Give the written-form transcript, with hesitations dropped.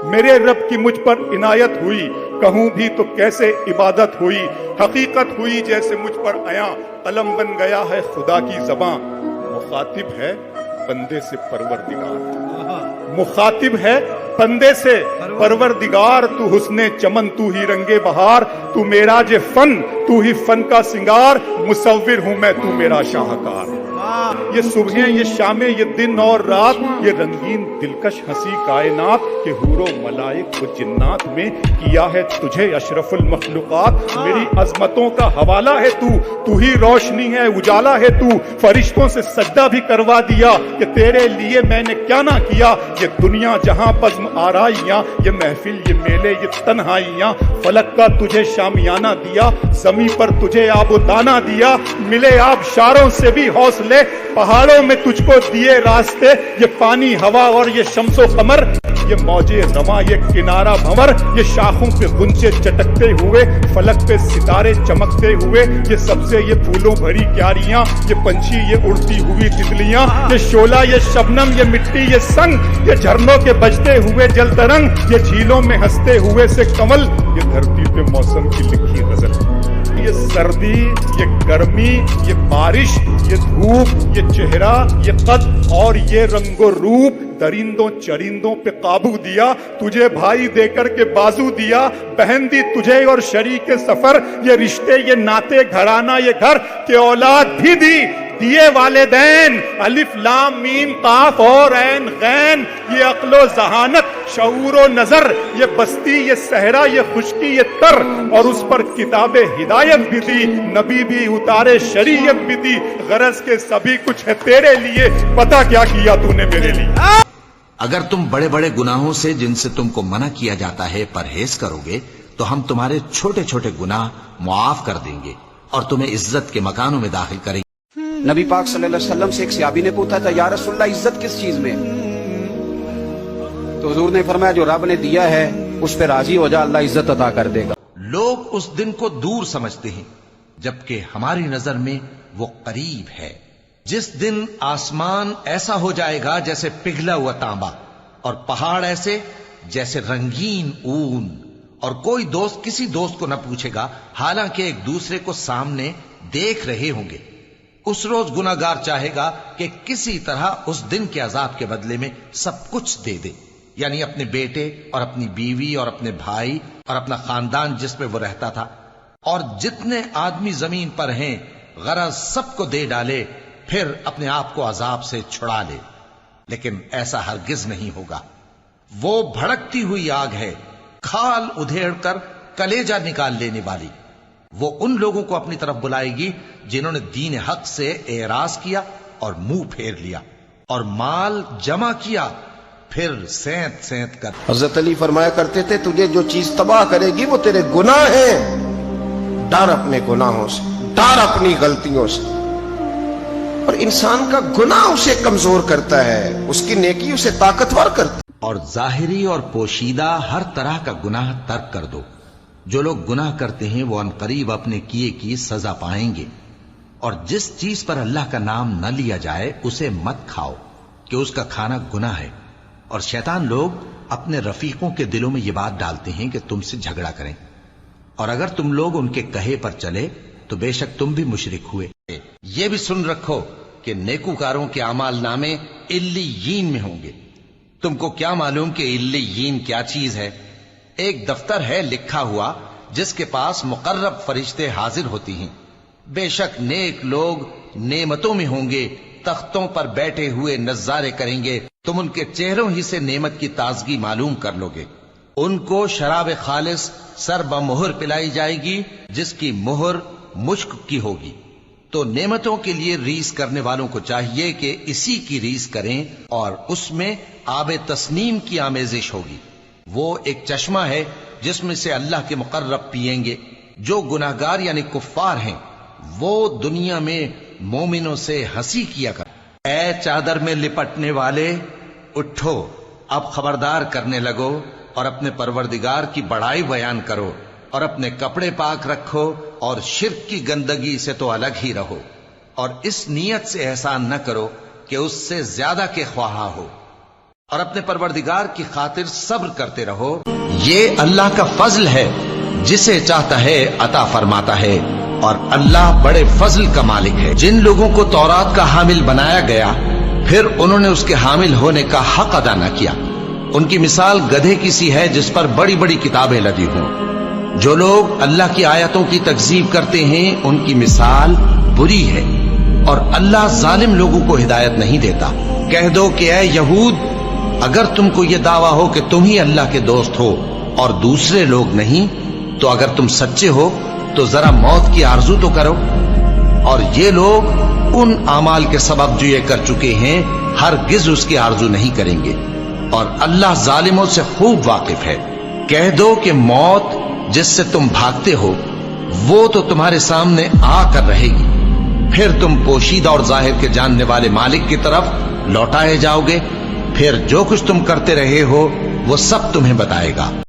میرے رب کی مجھ پر عنایت ہوئی، کہوں بھی تو کیسے عبادت ہوئی، حقیقت ہوئی جیسے مجھ پر آیا، قلم بن گیا ہے خدا کی زباں، مخاطب ہے بندے سے پروردگار، مخاطب ہے بندے سے پروردگار، تو حسن چمن، تو ہی رنگ بہار، تو معراج فن، تو ہی فن کا سنگار، مصور ہوں میں تو میرا شاہکار۔ یہ صبحیں، یہ شامیں، یہ دن اور رات، یہ رنگین دلکش ہنسی کائنات کے حور و ملائک و جنات میں کیا ہے تجھے اشرف المخلوقات۔ میری عظمتوں کا حوالہ ہے تو ہی روشنی ہے، اجالا ہے تو، فرشتوں سے سجدہ بھی کروا دیا کہ تیرے لیے میں نے کیا نہ کیا۔ یہ دنیا جہاں بزم آرائیاں، یہ محفل، یہ میلے، یہ تنہائیاں، فلک کا تجھے شامیانہ دیا، زمین پر تجھے آب و دانہ دیا، ملے آبشاروں سے بھی حوصلے، پہاڑوں میں تجھ کو دیے راستے، یہ پانی، ہوا اور یہ شمس و قمر، یہ موجے رواں، یہ کنارہ بھنور، یہ شاخوں پہ غنچے چٹکتے ہوئے، فلک پہ ستارے چمکتے ہوئے، یہ سبزے، یہ پھولوں بھری کیاریاں، یہ پنچھی، یہ اڑتی ہوئی تتلیاں، یہ شعلہ، یہ شبنم، یہ مٹی، یہ سنگ، یہ جھرنوں کے بجتے ہوئے جل ترنگ، یہ جھیلوں میں ہنستے ہوئے سے کمل، یہ دھرتی پہ موسم کی لکھی غزل، یہ سردی، یہ گرمی، یہ بارش، یہ دھوپ، یہ چہرہ، یہ قد اور یہ رنگ و روپ، درندوں چرندوں پہ قابو دیا، تجھے بھائی دے کر کے بازو دیا، بہن دی تجھے اور شریک سفر، یہ رشتے، یہ ناطے، گھرانہ، یہ گھر، کہ اولاد بھی دی، دیے والدین، الف لام میم قاف اور عین غین، یہ عقل و ذہانت، شعور و نظر، یہ بستی، یہ صحرا، یہ خشکی، یہ تر، اور اس پر کتاب ہدایت بھی دی، نبی بھی اتارے، شریعت بھی دی، غرض کے سبھی کچھ ہے تیرے لیے، پتہ کیا کیا تو نے میرے لیے۔ اگر تم بڑے بڑے گناہوں سے جن سے تم کو منع کیا جاتا ہے پرہیز کرو گے تو ہم تمہارے چھوٹے چھوٹے گناہ معاف کر دیں گے اور تمہیں عزت کے مکانوں میں داخل کریں گے۔ نبی پاک صلی اللہ علیہ وسلم سے ایک صحابی نے پوچھا تھا، یا رسول اللہ عزت کس چیز میں؟ تو حضور نے فرمایا جو رب نے دیا ہے اس پہ راضی ہو جا، اللہ عزت عطا کر دے گا۔ لوگ اس دن کو دور سمجھتے ہیں جبکہ ہماری نظر میں وہ قریب ہے، جس دن آسمان ایسا ہو جائے گا جیسے پگھلا ہوا تانبا، اور پہاڑ ایسے جیسے رنگین اون، اور کوئی دوست کسی دوست کو نہ پوچھے گا حالانکہ ایک دوسرے کو سامنے دیکھ رہے ہوں گے۔ اس روز گناہگار چاہے گا کہ کسی طرح اس دن کے عذاب کے بدلے میں سب کچھ دے دے، یعنی اپنے بیٹے اور اپنی بیوی اور اپنے بھائی اور اپنا خاندان جس میں وہ رہتا تھا، اور جتنے آدمی زمین پر ہیں غرض سب کو دے ڈالے، پھر اپنے آپ کو عذاب سے چھڑا لے۔ لیکن ایسا ہرگز نہیں ہوگا، وہ بھڑکتی ہوئی آگ ہے، کھال ادھیڑ کر کلیجہ نکال لینے والی۔ وہ ان لوگوں کو اپنی طرف بلائے گی جنہوں نے دین حق سے اعراض کیا اور منہ پھیر لیا اور مال جمع کیا، پھر سینت سینت کر۔ حضرت علی فرمایا کرتے تھے تجھے جو چیز تباہ کرے گی وہ تیرے گناہ ہیں، ڈر اپنے گناہوں سے، ڈر اپنی غلطیوں سے، اور انسان کا گناہ اسے کمزور کرتا ہے، اس کی نیکی اسے طاقتور کرتی ہے۔ اور ظاہری اور پوشیدہ ہر طرح کا گناہ ترک کر دو۔ جو لوگ گناہ کرتے ہیں وہ عنقریب اپنے کیے کی سزا پائیں گے، اور جس چیز پر اللہ کا نام نہ لیا جائے اسے مت کھاؤ کہ اس کا کھانا گناہ ہے۔ اور شیطان لوگ اپنے رفیقوں کے دلوں میں یہ بات ڈالتے ہیں کہ تم سے جھگڑا کریں، اور اگر تم لوگ ان کے کہے پر چلے تو بے شک تم بھی مشرک ہوئے۔ یہ بھی سن رکھو کہ نیکوکاروں کے اعمال نامے علیین میں ہوں گے۔ تم کو کیا معلوم کہ علیین کیا چیز ہے؟ ایک دفتر ہے لکھا ہوا جس کے پاس مقرب فرشتے حاضر ہوتی ہیں۔ بے شک نیک لوگ نعمتوں میں ہوں گے، تختوں پر بیٹھے ہوئے نظارے کریں گے، تم ان کے چہروں ہی سے نعمت کی تازگی معلوم کر لو گے۔ ان کو شراب خالص سر بمہر پلائی جائے گی جس کی مہر مشک کی ہوگی۔ تو نعمتوں کے لیے ریس کرنے والوں کو چاہیے کہ اسی کی ریس کریں، اور اس میں آب تسنیم کی آمیزش ہوگی۔ وہ ایک چشمہ ہے جس میں سے اللہ کے مقرب پئیں گے۔ جو گناہگار یعنی کفار ہیں وہ دنیا میں مومنوں سے ہنسی کیا کر۔ اے چادر میں لپٹنے والے، اٹھو، اب خبردار کرنے لگو اور اپنے پروردگار کی بڑائی بیان کرو، اور اپنے کپڑے پاک رکھو، اور شرک کی گندگی سے تو الگ ہی رہو، اور اس نیت سے احسان نہ کرو کہ اس سے زیادہ کے خواہاں ہو۔ اور اپنے پروردگار کی خاطر صبر کرتے رہو. یہ اللہ کا فضل ہے، جسے چاہتا ہے عطا فرماتا ہے، اور اللہ بڑے فضل کا مالک ہے. جن لوگوں کو تورات کا حامل بنایا گیا پھر انہوں نے اس کے حامل ہونے کا حق ادا نہ کیا، ان کی مثال گدھے کی سی ہے جس پر بڑی بڑی کتابیں لدی ہوں. جو لوگ اللہ کی آیتوں کی تکذیب کرتے ہیں ان کی مثال بری ہے، اور اللہ ظالم لوگوں کو ہدایت نہیں دیتا. کہہ دو کہ اے یہود، اگر تم کو یہ دعویٰ ہو کہ تم ہی اللہ کے دوست ہو اور دوسرے لوگ نہیں، تو اگر تم سچے ہو تو ذرا موت کی آرزو تو کرو. اور یہ لوگ ان اعمال کے سبب جو یہ کر چکے ہیں ہرگز اس کی آرزو نہیں کریں گے، اور اللہ ظالموں سے خوب واقف ہے. کہہ دو کہ موت جس سے تم بھاگتے ہو وہ تو تمہارے سامنے آ کر رہے گی، پھر تم پوشیدہ اور ظاہر کے جاننے والے مالک کی طرف لوٹائے جاؤ گے، پھر جو کچھ تم کرتے رہے ہو وہ سب تمہیں بتائے گا.